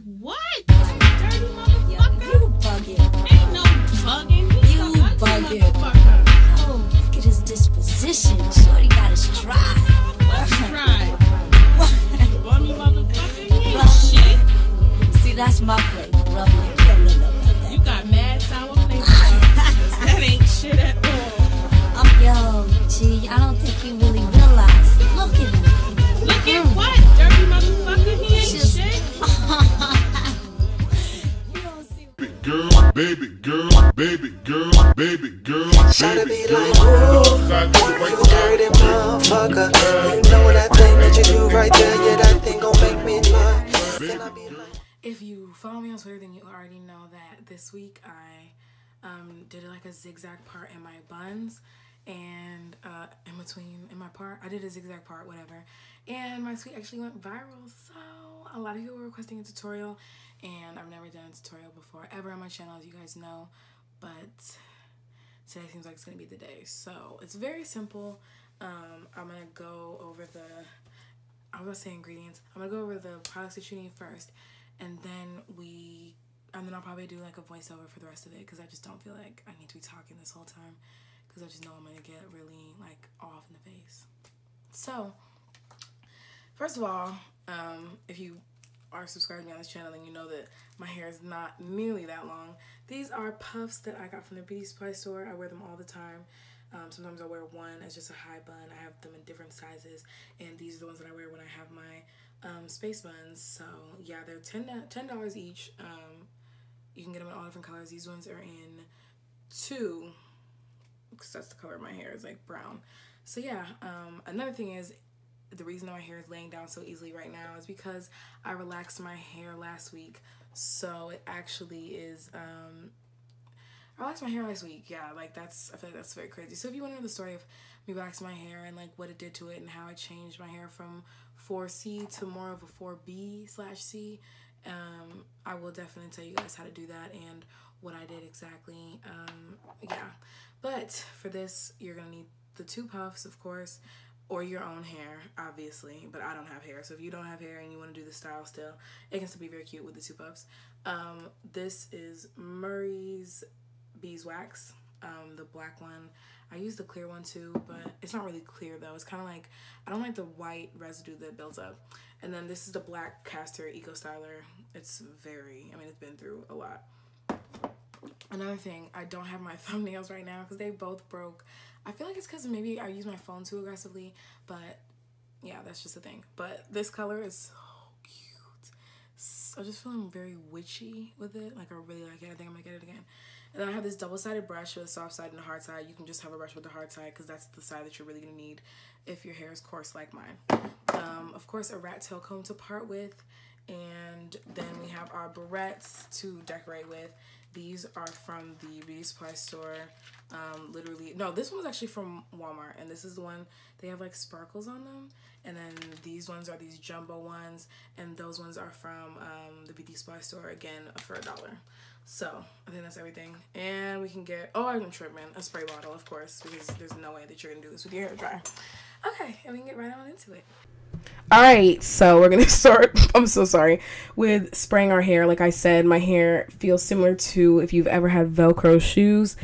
What? Dirty motherfucker. You bugging. Ain't no bugging. You bugging. Oh, look at his disposition. Shorty got his stride. Right. Bummy motherfucker. He ain't shit. See, that's my flavor. Lovely. You got mad sour flavor. That ain't shit at all. Yo, G, I don't think you really realize. Look at him. Look at what? Dirty motherfucker. He ain't Just- shit. Baby girl, baby girl, baby girl, Tryna baby be girl. like, ooh, you dirty motherfucker. You know that thing that you do right there, yeah, that thing gon' make me laugh. Then I be like, If you follow me on Twitter, then you already know that this week I did like a zigzag part in my buns, and in my part, I did a zigzag part, whatever, and my tweet actually went viral, so a lot of people were requesting a tutorial, and I've never done a tutorial before ever on my channel, as you guys know, but today seems like it's going to be the day. So it's very simple. I'm going to go over I was going to say ingredients. I'm going to go over the products that you need first, and then I'll probably do like a voiceover for the rest of it, because I just don't feel like I need to be talking this whole time, because I just know I'm going to get really like off in the face. So first of all, if you are subscribed to me on this channel, then you know that my hair is not nearly that long. These are puffs that I got from the beauty supply store. I wear them all the time. Sometimes I wear one as just a high bun. I have them in different sizes, and these are the ones that I wear when I have my space buns. So yeah, they're $10 each. You can get them in all different colors. These ones are in 2, because that's the color of my hair, is like brown. So yeah, another thing is, the reason my hair is laying down so easily right now is because I relaxed my hair last week. So it actually is, I relaxed my hair last week. Yeah, like I feel like that's very crazy. So if you want to know the story of me relaxing my hair and like what it did to it and how I changed my hair from 4C to more of a 4B/C, I will definitely tell you guys how to do that and what I did exactly. Yeah, but for this, you're going to need the 2 puffs, of course, or your own hair, obviously, but I don't have hair, so if you don't have hair and you want to do the style still, it can still be very cute with the 2 puffs. This is Murray's beeswax, the black one. I use the clear one too, but it's not really clear though. It's kind of like, I don't like the white residue that builds up. And then this is the black Castor Eco Styler. It's been through a lot. Another thing, I don't have my thumbnails right now because they both broke. I feel like it's because maybe I use my phone too aggressively, but yeah, that's just the thing. But this color is so cute. So I'm just feeling very witchy with it. Like, I really like it. I think I'm gonna get it again. And then I have this double-sided brush with a soft side and a hard side. You can just have a brush with the hard side because that's the side that you're really gonna need if your hair is coarse like mine. Of course, a rat tail comb to part with, and then we have our barrettes to decorate with. These are from the beauty supply store. This one was actually from Walmart, and this is the one, they have like sparkles on them, and then these ones are these jumbo ones, and those ones are from the beauty supply store, again for $1. So I think that's everything. And we can get, item treatment, a spray bottle, of course, because there's no way that you're gonna do this with your hair dry. Okay, and we can get right on into it. Alright, so we're gonna start, I'm so sorry, with spraying our hair. Like I said, my hair feels similar to if you've ever had Velcro shoes.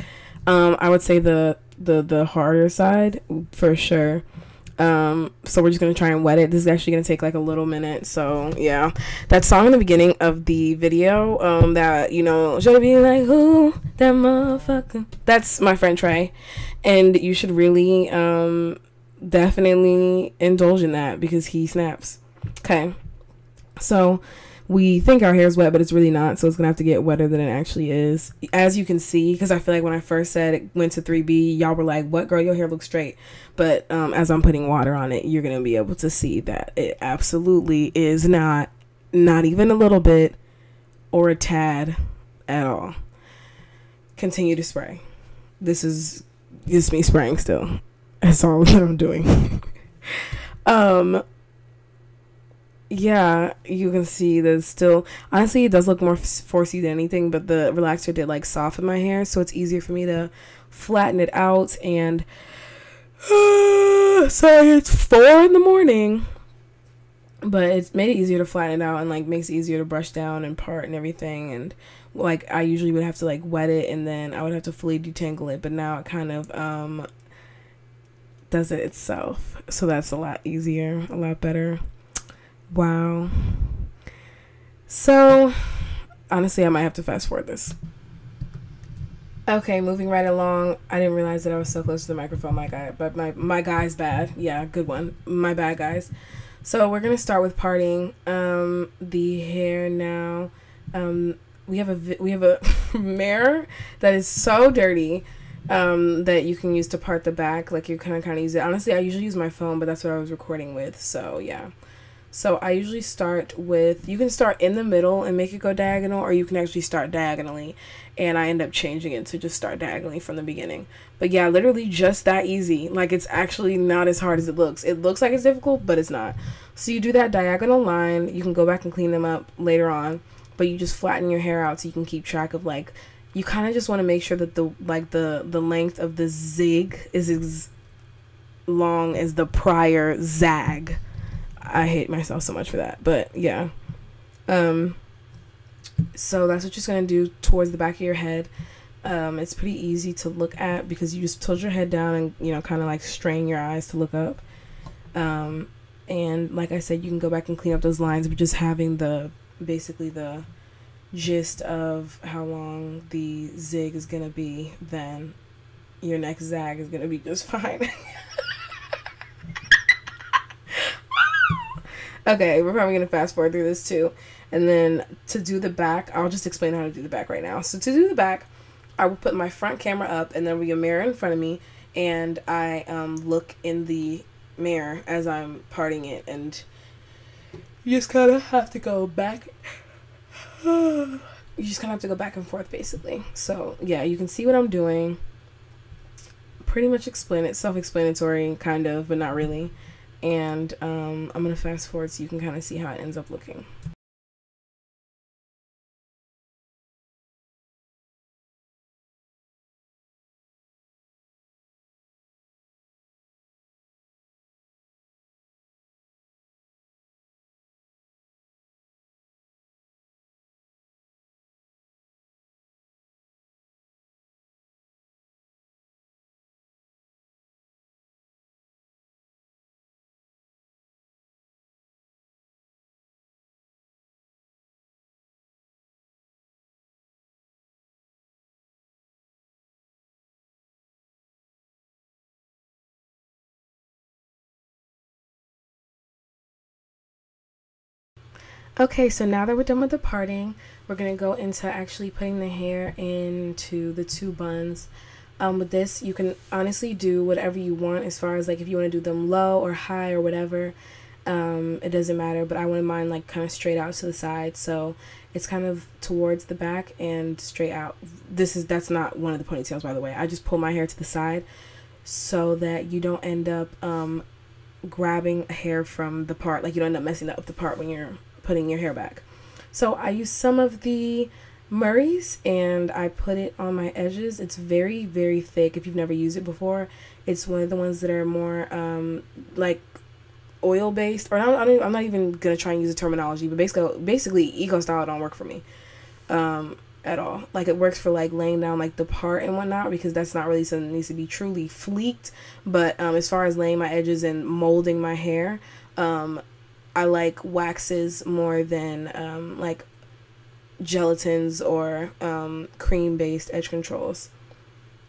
I would say the harder side for sure. So we're just gonna try and wet it. This is actually gonna take like a little minute. So yeah, that song in the beginning of the video, that, you know, should be like, who that motherfucker, that's my friend Trey, and you should really definitely indulge in that because he snaps. Okay, so we think our hair is wet, but it's really not, so it's gonna have to get wetter than it actually is, as you can see, because I feel like when I first said it went to 3B, y'all were like, what, girl, your hair looks straight. But as I'm putting water on it, you're gonna be able to see that it absolutely is not even a little bit or a tad at all. Continue to spray. This is just me spraying still. That's all that I'm doing. Yeah, you can see that still, honestly, it does look more 4C than anything, but the relaxer did like soften my hair, so it's easier for me to flatten it out. And so it's 4 in the morning, but it's made it easier to flatten it out and like makes it easier to brush down and part and everything. And like I usually would have to like wet it and then I would have to fully detangle it, but now it kind of does it itself, so that's a lot easier, a lot better. Wow. So honestly I might have to fast forward this. Okay, moving right along. I didn't realize that I was so close to the microphone, my guy, but my guy's bad. Yeah, good one. My bad, guys. So we're gonna start with parting the hair now. We have a mirror that is so dirty that you can use to part the back. Like you kind of use it. Honestly, I usually use my phone, but that's what I was recording with. So yeah. So I usually start with, you can start in the middle and make it go diagonal, or you can actually start diagonally. And I end up changing it to just start diagonally from the beginning. But yeah, literally just that easy. Like it's actually not as hard as it looks. It looks like it's difficult, but it's not. So you do that diagonal line. You can go back and clean them up later on. But you just flatten your hair out so you can keep track of like, you kind of just want to make sure that the length of the zig is as long as the prior zag. I hate myself so much for that, but yeah. So that's what you're just gonna do towards the back of your head. It's pretty easy to look at because you just tilt your head down and, you know, kind of like strain your eyes to look up. And like I said, you can go back and clean up those lines, but just having basically the gist of how long the zig is gonna be, then your next zag is gonna be just fine. Okay, we're probably gonna fast forward through this too. And then to do the back, I'll just explain how to do the back right now. So to do the back, I will put my front camera up and then we have a mirror in front of me, and I look in the mirror as I'm parting it, and you just kind of have to go back. You just kind of have to go back and forth basically. So yeah, you can see what I'm doing. Pretty much self-explanatory kind of, but not really. And I'm gonna fast forward so you can kind of see how it ends up looking. Okay, so now that we're done with the parting, we're going to go into actually putting the hair into the two buns. With this, you can honestly do whatever you want as far as like if you want to do them low or high or whatever. It doesn't matter, but I want mine like kind of straight out to the side, so it's kind of towards the back and straight out. That's not one of the ponytails, by the way. I just pull my hair to the side so that you don't end up grabbing hair from the part, like you don't end up messing up the part when you're putting your hair back. So I use some of the Murray's and I put it on my edges. It's very, very thick. If you've never used it before, it's one of the ones that are more like oil based, or I'm not even gonna try and use the terminology, but basically eco style don't work for me at all. Like it works for like laying down like the part and whatnot, because that's not really something that needs to be truly fleeked. But as far as laying my edges and molding my hair, I like waxes more than like gelatins or cream based edge controls.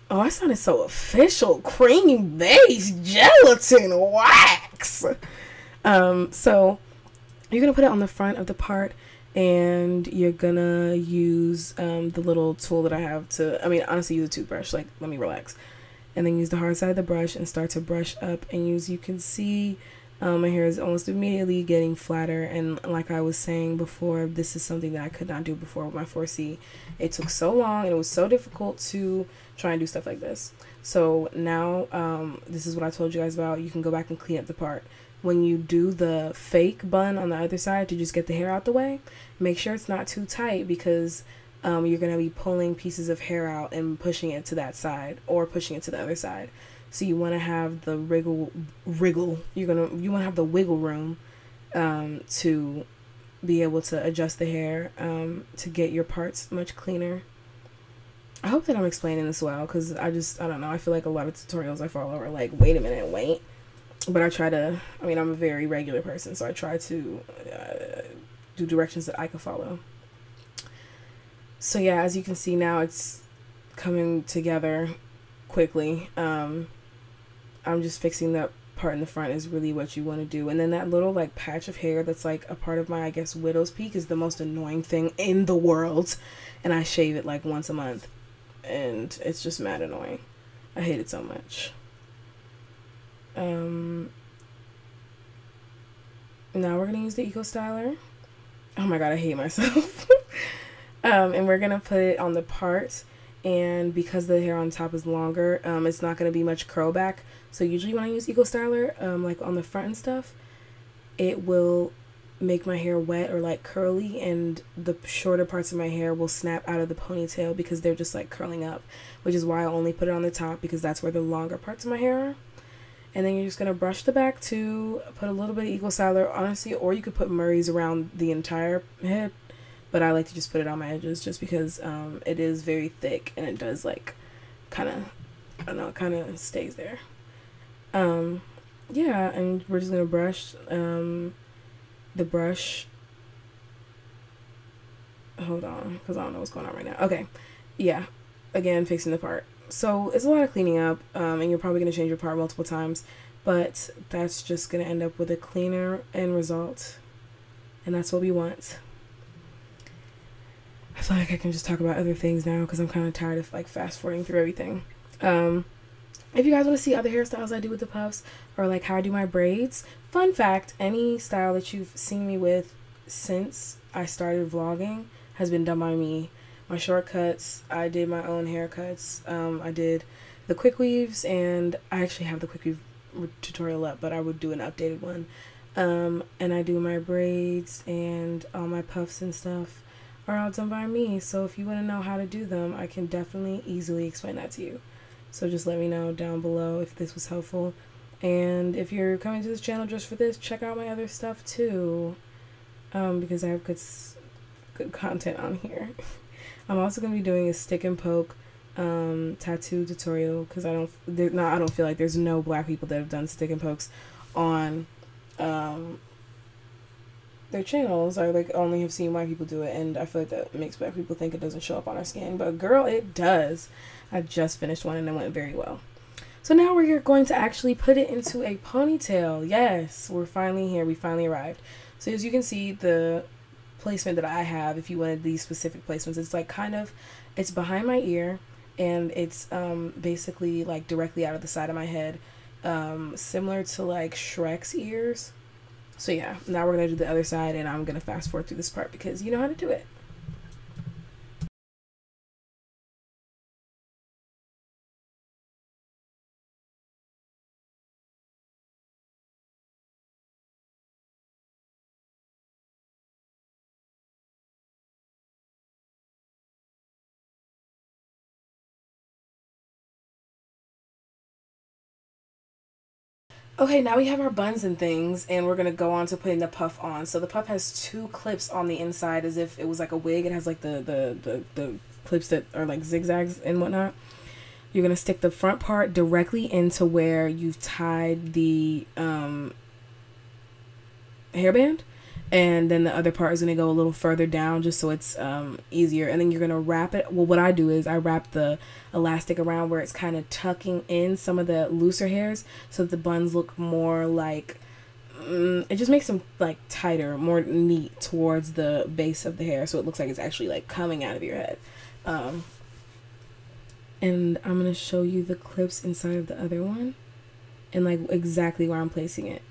Oh, I sounded so official. Cream based gelatin wax. So you're gonna put it on the front of the part, and you're gonna use the little tool that I have honestly use a toothbrush. Like, let me relax. And then use the hard side of the brush and start to brush up. And as you can see, my hair is almost immediately getting flatter. And like I was saying before, this is something that I could not do before with my 4C. It took so long and it was so difficult to try and do stuff like this. So now this is what I told you guys about. You can go back and clean up the part. When you do the fake bun on the other side to just get the hair out the way, make sure it's not too tight, because you're going to be pulling pieces of hair out and pushing it to that side or pushing it to the other side. So you want to have the wiggle. You want to have the wiggle room to be able to adjust the hair, to get your parts much cleaner. I hope that I'm explaining this well, because I don't know, I feel like a lot of tutorials I follow are like, wait a minute, wait. But I try to, I mean, I'm a very regular person, so I try to do directions that I can follow. So yeah, as you can see now, it's coming together quickly. I'm just fixing that part in the front is really what you want to do. And then that little like patch of hair that's like a part of my, I guess, widow's peak is the most annoying thing in the world. And I shave it like once a month. And it's just mad annoying. I hate it so much. Now we're going to use the Eco Styler. Oh my god, I hate myself. And we're going to put it on the part. And because the hair on top is longer, it's not going to be much curl back. So usually when I use Eco Styler, like on the front and stuff, it will make my hair wet or like curly, and the shorter parts of my hair will snap out of the ponytail because they're just like curling up, which is why I only put it on the top, because that's where the longer parts of my hair are. And then you're just going to brush the back too, put a little bit of Eco Styler, honestly, or you could put Murray's around the entire head. But I like to just put it on my edges just because it is very thick and it does like kind of, I don't know, it kind of stays there. Yeah, and we're just going to brush the brush. Hold on, because I don't know what's going on right now. Okay, yeah, again, fixing the part. So it's a lot of cleaning up, and you're probably going to change your part multiple times, but that's just going to end up with a cleaner end result, and that's what we want. I feel like I can just talk about other things now because I'm kind of tired of like fast forwarding through everything. If you guys want to see other hairstyles I do with the puffs, or like how I do my braids, fun fact, any style that you've seen me with since I started vlogging has been done by me. My shortcuts, I did my own haircuts. I did the quick weaves, and I actually have the quick weave tutorial up, but I would do an updated one. And I do my braids, and all my puffs and stuff are all done by me. So if you want to know how to do them, I can definitely easily explain that to you. So just let me know down below if this was helpful. And if you're coming to this channel just for this, check out my other stuff too, because I have good content on here. I'm also going to be doing a stick and poke tattoo tutorial, because I don't feel like there's no black people that have done stick and pokes on their channels. I like only have seen white people do it, and I feel like that makes black people think it doesn't show up on our skin, but girl, it does. I just finished one and it went very well. So now we're going to actually put it into a ponytail. Yes, we're finally here. We finally arrived. So as you can see, the placement that I have, if you wanted these specific placements, it's like it's behind my ear, and it's basically like directly out of the side of my head, similar to like Shrek's ears. So yeah, now we're gonna do the other side, and I'm gonna fast forward through this part because you know how to do it. Okay, now we have our buns and things, and we're going to go on to putting the puff on. So the puff has two clips on the inside as if it was like a wig. It has like the clips that are like zigzags and whatnot. You're going to stick the front part directly into where you've tied the hairband. And then the other part is going to go a little further down just so it's easier. And then you're going to wrap it. Well, what I do is I wrap the elastic around where it's kind of tucking in some of the looser hairs so that the buns look more like, it just makes them like tighter, more neat towards the base of the hair. So it looks like it's actually like coming out of your head. And I'm going to show you the clips inside of the other one and like exactly where I'm placing it,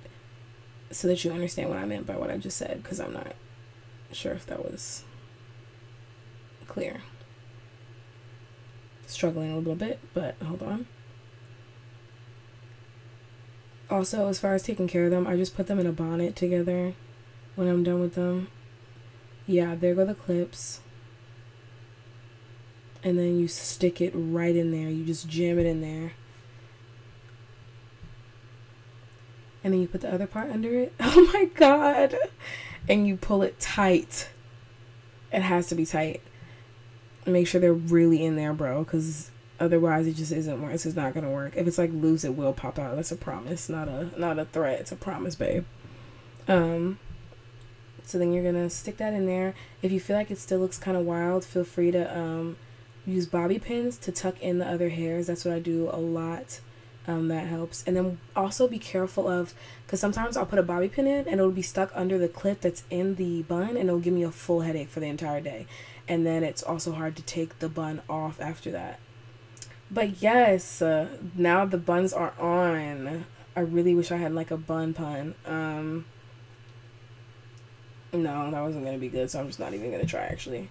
so that you understand what I meant by what I just said, because I'm not sure if that was clear. Struggling a little bit, but hold on. Also, as far as taking care of them, I just put them in a bonnet together when I'm done with them. Yeah, there go the clips. And then you stick it right in there. You just jam it in there. and then you put the other part under it. Oh my god. And you pull it tight. It has to be tight. Make sure they're really in there, bro, because otherwise it just isn't work. It's just not gonna work. If it's like loose, it will pop out. That's a promise, not a threat. It's a promise, babe. So then you're gonna stick that in there. If you feel like it still looks kind of wild, feel free to use bobby pins to tuck in the other hairs. That's what I do a lot. That helps. And then also be careful of, because sometimes I'll put a bobby pin in and it'll be stuck under the clip that's in the bun, and it'll give me a full headache for the entire day. And then it's also hard to take the bun off after that. But yes, now the buns are on. I really wish I had like a bun pun. No, that wasn't going to be good, so I'm just not even going to try, actually.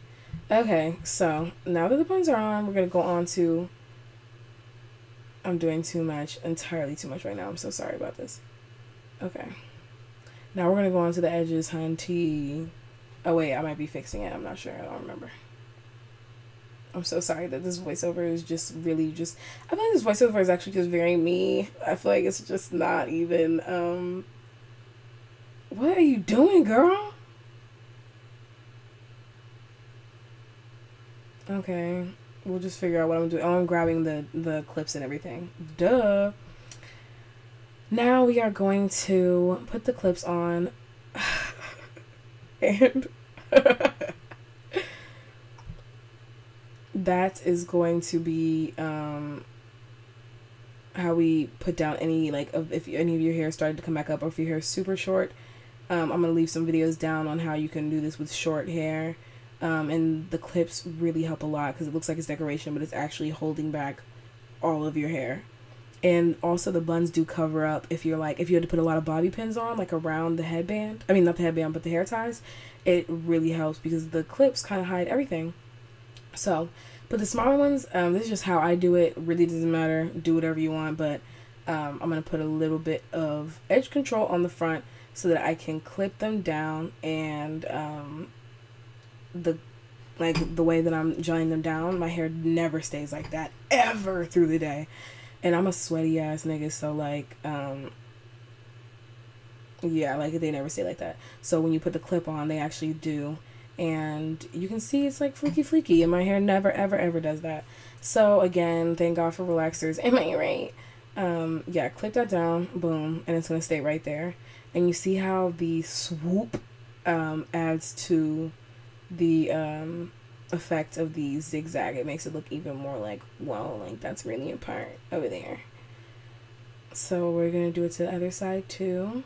Okay, so now that the buns are on, we're going to go on to... I'm doing too much, entirely too much right now. I'm so sorry about this. Okay. Now we're going to go on to the edges, hunty. Oh, wait, I might be fixing it. I'm not sure. I don't remember. I'm so sorry that this voiceover is just really just... I feel like this voiceover is actually just very me. I feel like it's just not even... What are you doing, girl? Okay, we'll just figure out what I'm doing. Oh, I'm grabbing the clips and everything. Duh. Now we are going to put the clips on. And that is going to be how we put down any, like, if any of your hair started to come back up, or if your hair is super short. I'm going to leave some videos down on how you can do this with short hair. And the clips really help a lot because it looks like it's decoration, but it's actually holding back all of your hair. And also the buns do cover up if you had to put a lot of bobby pins on, like around the headband. I mean, not the headband, but the hair ties. It really helps because the clips kind of hide everything. So, but the smaller ones, this is just how I do it. Really doesn't matter. Do whatever you want, but I'm going to put a little bit of edge control on the front so that I can clip them down, and the way that I'm gelling them down, my hair never stays like that ever through the day. And I'm a sweaty ass nigga, so like yeah, like they never stay like that. So when you put the clip on, they actually do, and you can see it's like fleeky, and my hair never ever does that. So again, thank God for relaxers. Am I right? Yeah, clip that down, boom, and it's gonna stay right there. And you see how the swoop adds to the effect of the zigzag. It makes it look even more like, wow, like that's really a part over there. So we're gonna do it to the other side too,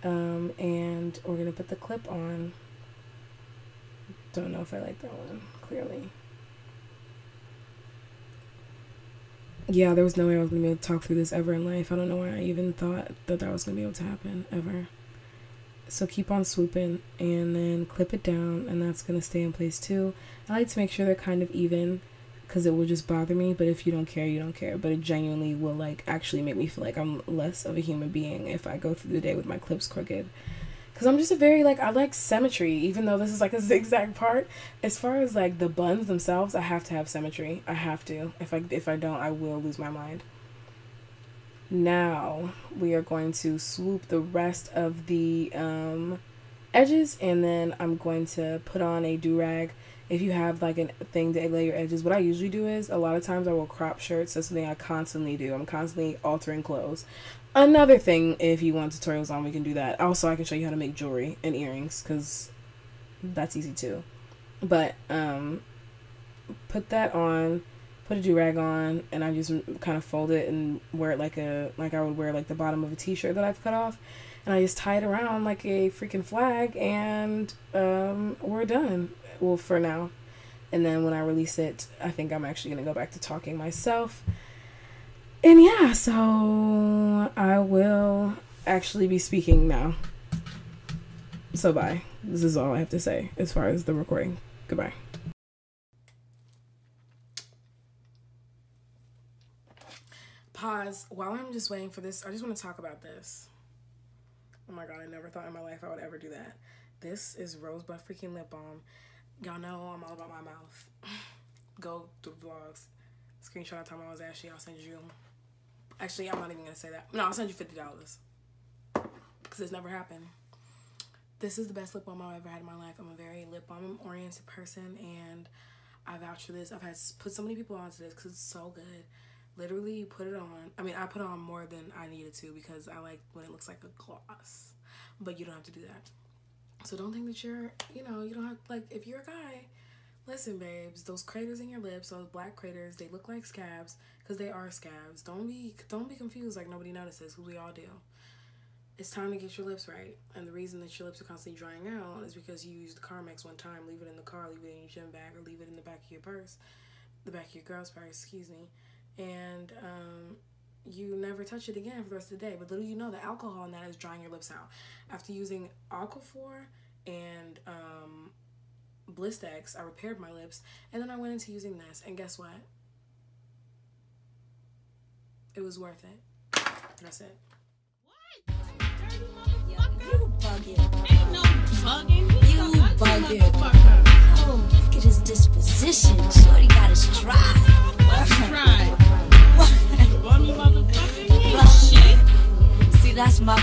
and we're gonna put the clip on. Don't know if I like that one, clearly. Yeah, there was no way I was gonna be able to talk through this ever in life. I don't know why I even thought that was gonna be able to happen ever. So keep on swooping and then clip it down, and that's going to stay in place too. I like to make sure they're kind of even because it will just bother me, but if you don't care, you don't care. But it genuinely will like actually make me feel like I'm less of a human being if I go through the day with my clips crooked. Because I'm just a very, like, I like symmetry, even though this is like a zigzag part. As far as like the buns themselves, I have to have symmetry. I have to. If I don't, I will lose my mind. Now we are going to swoop the rest of the edges, and then I'm going to put on a do-rag. If you have like a thing to lay your edges, what I usually do is a lot of times I will crop shirts. That's something I constantly do. I'm constantly altering clothes. Another thing, if you want tutorials on, we can do that. Also, I can show you how to make jewelry and earrings because that's easy too. But put that on. Put a do-rag on, and I just kind of fold it and wear it like I would wear like the bottom of a t-shirt that I've cut off, and I just tie it around like a freaking flag, and we're done. Well, for now. And then when I release it, I think I'm actually gonna go back to talking myself. And yeah, so I will actually be speaking now. So bye. This is all I have to say as far as the recording. Goodbye. Pause. While I'm just waiting for this, I just want to talk about this. Oh my god, I never thought in my life I would ever do that. This is Rosebud freaking lip balm. Y'all know I'm all about my mouth. Go to the vlogs. Screenshot of the time I was ashy. I'll send you. Actually, I'm not even going to say that. No, I'll send you $50. because it's never happened. This is the best lip balm I've ever had in my life. I'm a very lip balm oriented person, and I vouch for this. I've had put so many people onto this because it's so good. Literally, you put it on. I mean, I put on more than I needed to because I like when it looks like a gloss, but you don't have to do that. So don't think that you're, you know, you don't have, like, if you're a guy, listen, babes, those craters in your lips, those black craters, they look like scabs because they are scabs. Don't be confused like nobody notices, because we all do. It's time to get your lips right. And the reason that your lips are constantly drying out is because you used the Carmex one time, leave it in the car, leave it in your gym bag, or leave it in the back of your purse, the back of your girl's purse, excuse me. And you never touch it again for the rest of the day. But little you know, the alcohol in that is drying your lips out. After using Aquaphor and Blistex, I repaired my lips, and then I went into using this, and guess what? It was worth it. That's it. You bugging. Ain't no bugging. You bugging. Oh, look at his disposition. Shorty got his stride. What's right? Bummy motherfucker, you ain't shit. See, that's my